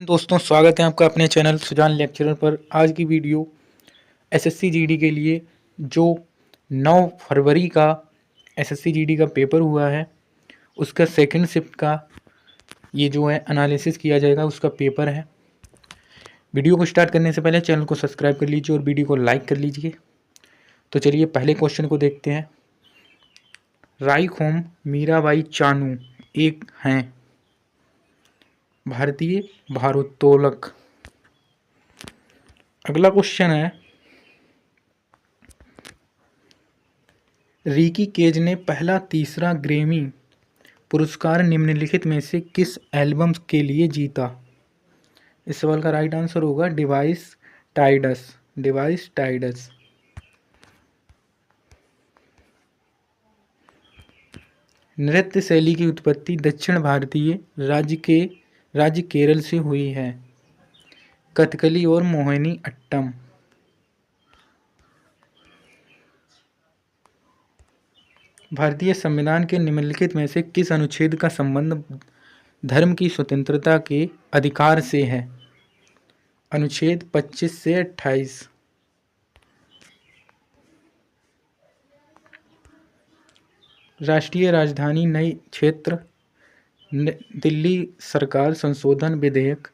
दोस्तों, स्वागत है आपका अपने चैनल सुजान लेक्चरर पर। आज की वीडियो एसएससी जीडी के लिए जो 9 फरवरी का एसएससी जीडी का पेपर हुआ है, उसका सेकंड शिफ्ट का ये जो है एनालिसिस किया जाएगा, उसका पेपर है। वीडियो को स्टार्ट करने से पहले चैनल को सब्सक्राइब कर लीजिए और वीडियो को लाइक कर लीजिए। तो चलिए पहले क्वेश्चन को देखते हैं। राईखोम मीराबाई चानू एक हैं भारतीय भारोत्तोलक। अगला क्वेश्चन है, रिकी केज ने पहला तीसरा ग्रैमी पुरस्कार निम्नलिखित में से किस एल्बम के लिए जीता? इस सवाल का राइट आंसर होगा डिवाइस टाइडस। डिवाइस टाइडस। नृत्य शैली की उत्पत्ति दक्षिण भारतीय राज्य केरल से हुई है। कथकली और मोहिनी अट्टम। भारतीय संविधान के निम्नलिखित में से किस अनुच्छेद का संबंध धर्म की स्वतंत्रता के अधिकार से है? अनुच्छेद 25 से 28। राष्ट्रीय राजधानी नई क्षेत्र दिल्ली सरकार संशोधन विधेयक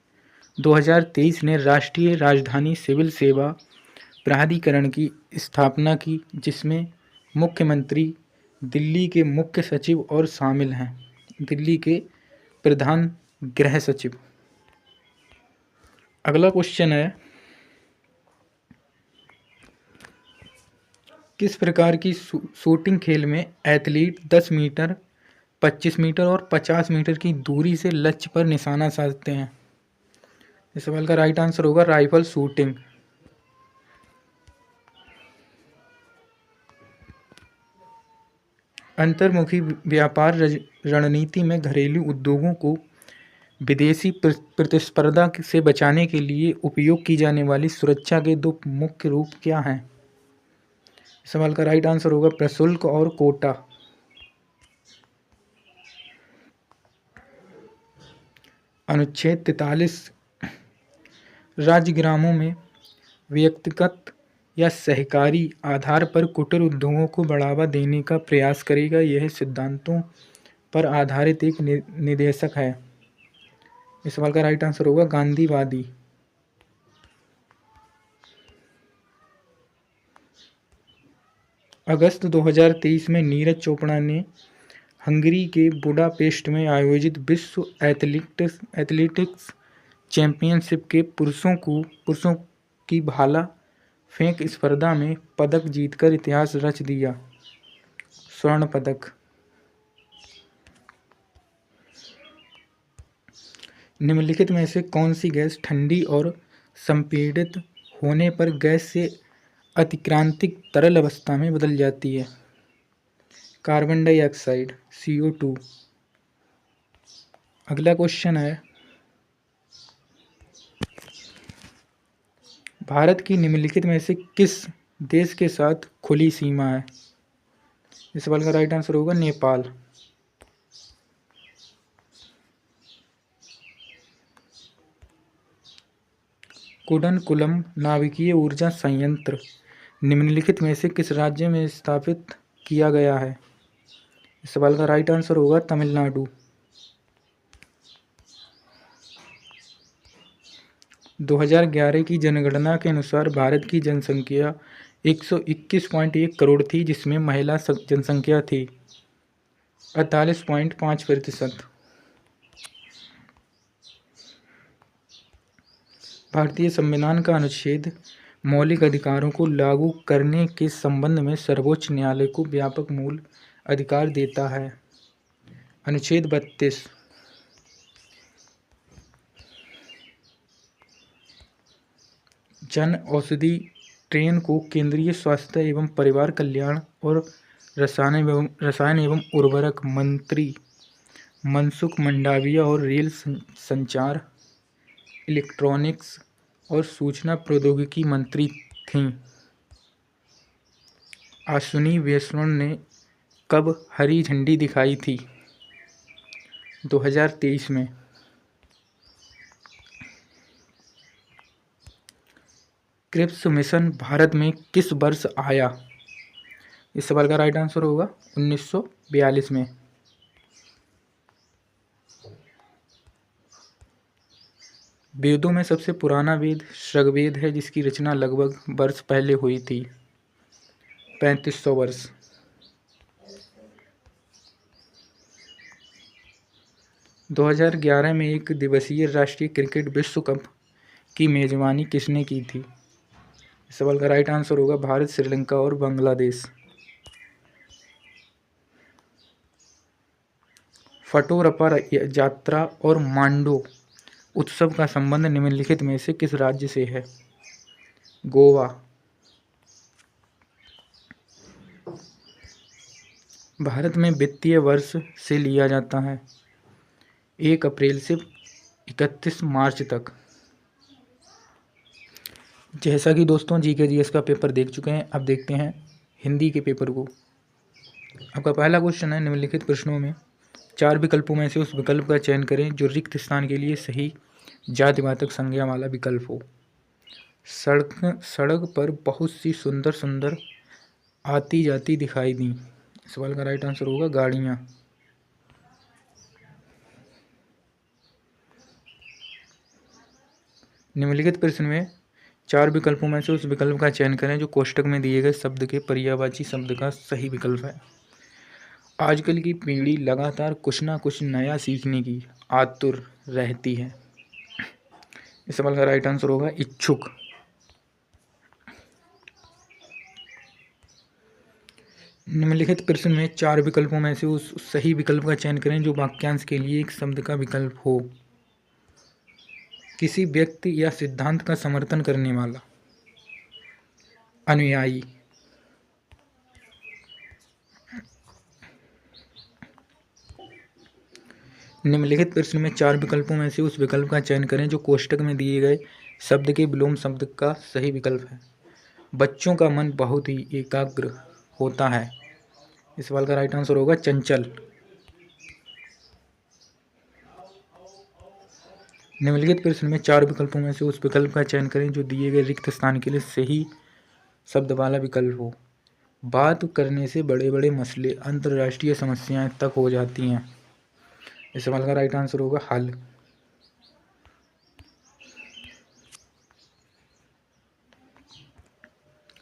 2023 ने राष्ट्रीय राजधानी सिविल सेवा प्राधिकरण की स्थापना की, जिसमें मुख्यमंत्री, दिल्ली के मुख्य सचिव और शामिल हैं। दिल्ली के प्रधान गृह सचिव। अगला क्वेश्चन है, किस प्रकार की शूटिंग खेल में एथलीट 10 मीटर, 25 मीटर और 50 मीटर की दूरी से लक्ष्य पर निशाना साधते हैं? इस सवाल का राइट आंसर होगा राइफल शूटिंग। अंतर्मुखी व्यापार रणनीति में घरेलू उद्योगों को विदेशी प्रतिस्पर्धा से बचाने के लिए उपयोग की जाने वाली सुरक्षा के दो मुख्य रूप क्या हैं? सवाल का राइट आंसर होगा प्रशुल्क और कोटा। अनुच्छेद 43 राजग्रामों में व्यक्तिगत या सहकारी आधार पर कुटीर उद्योगों को बढ़ावा देने का प्रयास करेगा। यह सिद्धांतों पर आधारित एक निदेशक है। इस सवाल का राइट आंसर होगा गांधीवादी। अगस्त 2023 में नीरज चोपड़ा ने हंगरी के बुडापेस्ट में आयोजित विश्व एथलेटिक्स चैंपियनशिप के पुरुषों की भाला फेंक स्पर्धा में पदक जीतकर इतिहास रच दिया। स्वर्ण पदक। निम्नलिखित में से कौन सी गैस ठंडी और संपीड़ित होने पर गैस से अतिक्रांतिक तरल अवस्था में बदल जाती है? Carbon dioxide, CO2। अगला क्वेश्चन है, भारत की निम्नलिखित में से किस देश के साथ खुली सीमा है? इस सवाल का राइट आंसर होगा नेपाल। कुडनकुलम नाभिकीय ऊर्जा संयंत्र निम्नलिखित में से किस राज्य में स्थापित किया गया है? इस सवाल का राइट आंसर होगा तमिलनाडु। 2011 की जनगणना के अनुसार भारत की जनसंख्या 121.1 करोड़ थी, जिसमें महिला जनसंख्या थी 48.5%। भारतीय संविधान का अनुच्छेद मौलिक अधिकारों को लागू करने के संबंध में सर्वोच्च न्यायालय को व्यापक मूल अधिकार देता है। अनुच्छेद 32। जन औषधि ट्रेन को केंद्रीय स्वास्थ्य एवं परिवार कल्याण और रसायन एवं उर्वरक मंत्री मनसुख मंडाविया और रेल संचार, इलेक्ट्रॉनिक्स और सूचना प्रौद्योगिकी मंत्री थीं। अश्विनी वैष्णव ने कब हरी झंडी दिखाई थी? 2023 में। क्रिप्स मिशन भारत में किस वर्ष आया? इस सवाल का राइट आंसर होगा 1942 में। वेदों में सबसे पुराना वेद ऋग्वेद है, जिसकी रचना लगभग वर्ष पहले हुई थी, 3500 वर्ष। दो 2011 में एक दिवसीय राष्ट्रीय क्रिकेट विश्व कप की मेजबानी किसने की थी? इस सवाल का राइट आंसर होगा भारत, श्रीलंका और बांग्लादेश। फटोरपा यात्रा और मांडो उत्सव का संबंध निम्नलिखित में से किस राज्य से है? गोवा। भारत में वित्तीय वर्ष से लिया जाता है 1 अप्रैल से 31 मार्च तक। जैसा कि दोस्तों जीके जीएस का पेपर देख चुके हैं, अब देखते हैं हिंदी के पेपर को। आपका पहला क्वेश्चन है, निम्नलिखित प्रश्नों में 4 विकल्पों में से उस विकल्प का चयन करें जो रिक्त स्थान के लिए सही जातिवाचक संज्ञा वाला विकल्प हो। सड़क पर बहुत सी सुंदर सुंदर आती जाती दिखाई दी। सवाल का राइट आंसर होगा गाड़ियाँ। निम्नलिखित प्रश्न में 4 विकल्पों में से उस विकल्प का चयन करें जो कोष्ठक में दिए गए शब्द के पर्यायवाची शब्द का सही विकल्प है। आजकल की पीढ़ी लगातार कुछ ना कुछ नया सीखने की आतुर रहती है। इस सवाल का राइट आंसर होगा इच्छुक। निम्नलिखित प्रश्न में 4 विकल्पों में से उस सही विकल्प का चयन करें जो वाक्यांश के लिए एक शब्द का विकल्प हो। किसी व्यक्ति या सिद्धांत का समर्थन करने वाला, अनुयायी। निम्नलिखित प्रश्न में 4 विकल्पों में से उस विकल्प का चयन करें जो कोष्ठक में दिए गए शब्द के विलोम शब्द का सही विकल्प है। बच्चों का मन बहुत ही एकाग्र होता है। इस सवाल का राइट आंसर होगा चंचल। निम्नलिखित प्रश्न में 4 विकल्पों में से उस विकल्प का चयन करें जो दिए गए रिक्त स्थान के लिए सही शब्द वाला विकल्प हो। बात करने से बड़े बड़े मसले अंतर्राष्ट्रीय समस्याएं तक हो जाती हैं। इस सवाल का राइट आंसर होगा हल।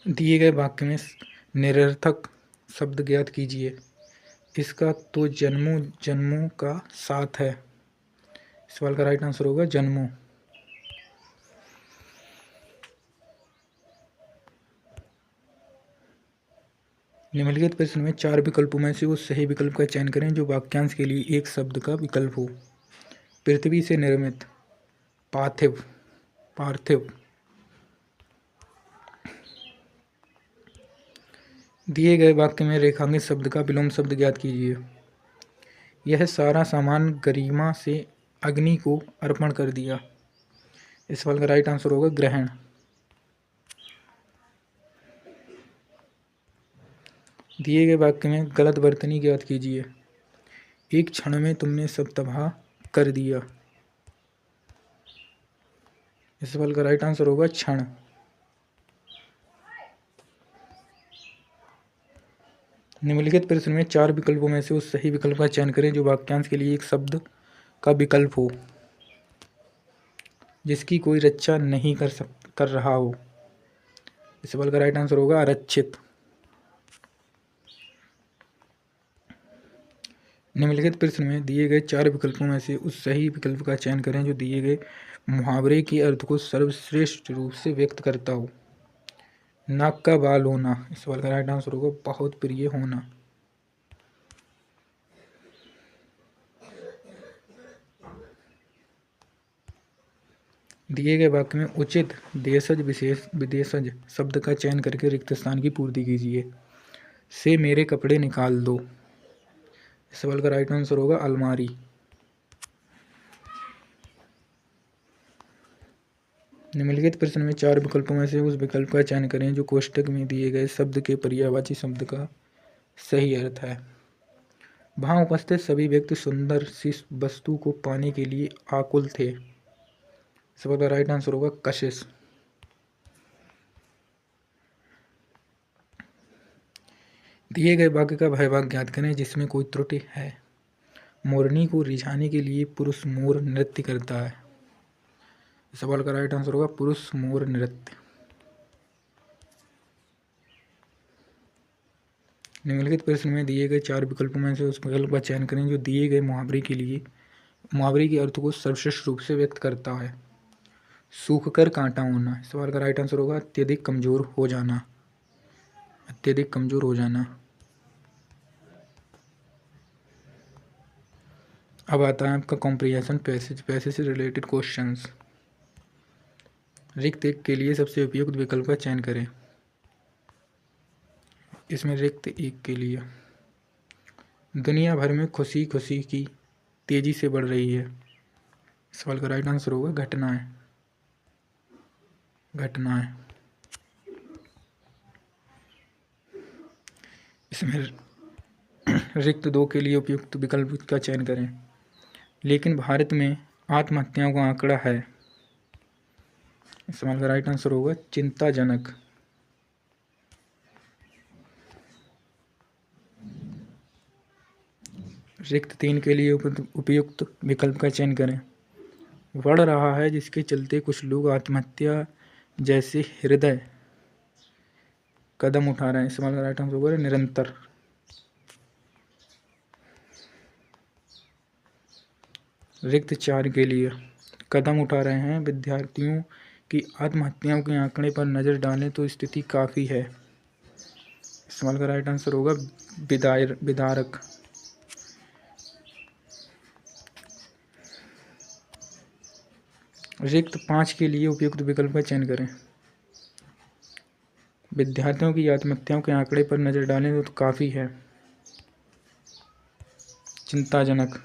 दिए गए वाक्य में निरर्थक शब्द ज्ञात कीजिए। इसका तो जन्मों जन्मों का साथ है। सवाल का राइट आंसर होगा जन्मों। निम्नलिखित प्रश्न में 4 विकल्पों में से उस सही विकल्प का चयन करें जो वाक्यांश के लिए एक शब्द का विकल्प हो। पृथ्वी से निर्मित, पार्थिव, पार्थिव। दिए गए वाक्य में रेखांकित शब्द का विलोम शब्द ज्ञात कीजिए। यह सारा सामान गरिमा से अग्नि को अर्पण कर दिया। इस सवाल का राइट आंसर होगा ग्रहण। दिए गए वाक्य में गलत वर्तनी ज्ञात कीजिए। एक क्षण में तुमने सब तबाह कर दिया। इस सवाल का राइट आंसर होगा क्षण। निम्नलिखित प्रश्न में 4 विकल्पों में से उस सही विकल्प का चयन करें जो वाक्यांश के लिए एक शब्द का विकल्प हो, जिसकी कोई रक्षा नहीं कर रहा हो। इस सवाल का राइट आंसर होगा आरक्षित। निम्नलिखित प्रश्न में दिए गए 4 विकल्पों में से उस सही विकल्प का चयन करें जो दिए गए मुहावरे के अर्थ को सर्वश्रेष्ठ रूप से व्यक्त करता हो। नाक का बाल होना। इस सवाल का राइट आंसर होगा बहुत प्रिय होना। दिए गए वाक्य में उचित देशज विशेष विदेशज शब्द का चयन करके रिक्त स्थान की पूर्ति कीजिए। से मेरे कपड़े निकाल दो। इस सवाल का राइट आंसर होगा अलमारी। निम्नलिखित प्रश्न में 4 विकल्पों में से उस विकल्प का चयन करें जो कोष्ठक में दिए गए शब्द के पर्यायवाची शब्द का सही अर्थ है। वहाँ उपस्थित सभी व्यक्ति सुंदर सी वस्तु को पाने के लिए आकुल थे। सवाल का राइट आंसर होगा कशिश। दिए गए वाक्य का भयभाग ज्ञात करें जिसमें कोई त्रुटि है। मोरनी को रिझाने के लिए पुरुष मोर नृत्य करता है। सवाल का राइट आंसर होगा पुरुष मोर नृत्य। निम्नलिखित प्रश्न में दिए गए 4 विकल्पों में से उस विकल्प का चयन करें जो दिए गए मुहावरे के अर्थ को सर्वश्रेष्ठ रूप से व्यक्त करता है। सूख कर कांटा होना। सवाल का राइट आंसर होगा अत्यधिक कमजोर हो जाना। अत्यधिक कमजोर हो जाना। अब आता है आपका कॉम्प्रिहेंशन पैसेज से रिलेटेड क्वेश्चंस। रिक्त एक के लिए सबसे उपयुक्त विकल्प का चयन करें। इसमें रिक्त एक के लिए दुनिया भर में खुशी की तेजी से बढ़ रही है। सवाल का राइट आंसर होगा घटनाएं। इसमें रिक्त दो के लिए उपयुक्त विकल्प का चयन करें। लेकिन भारत में आत्महत्याओं का आंकड़ा है। सवाल का राइट आंसर होगा चिंताजनक। रिक्त 3 के लिए उपयुक्त विकल्प का चयन करें। बढ़ रहा है जिसके चलते कुछ लोग आत्महत्या जैसे हृदय कदम उठा रहे हैं। सवाल का राइट आंसर होगा निरंतर। रिक्त 4 के लिए कदम उठा रहे हैं विद्यार्थियों की आत्महत्याओं के आंकड़े पर नज़र डालें तो स्थिति काफ़ी है। सवाल का राइट आंसर होगा विदारक। रिक्त 5 के लिए उपयुक्त विकल्प का चयन करें। विद्यार्थियों की आत्महत्याओं के आंकड़े पर नज़र डालें तो काफ़ी है चिंताजनक।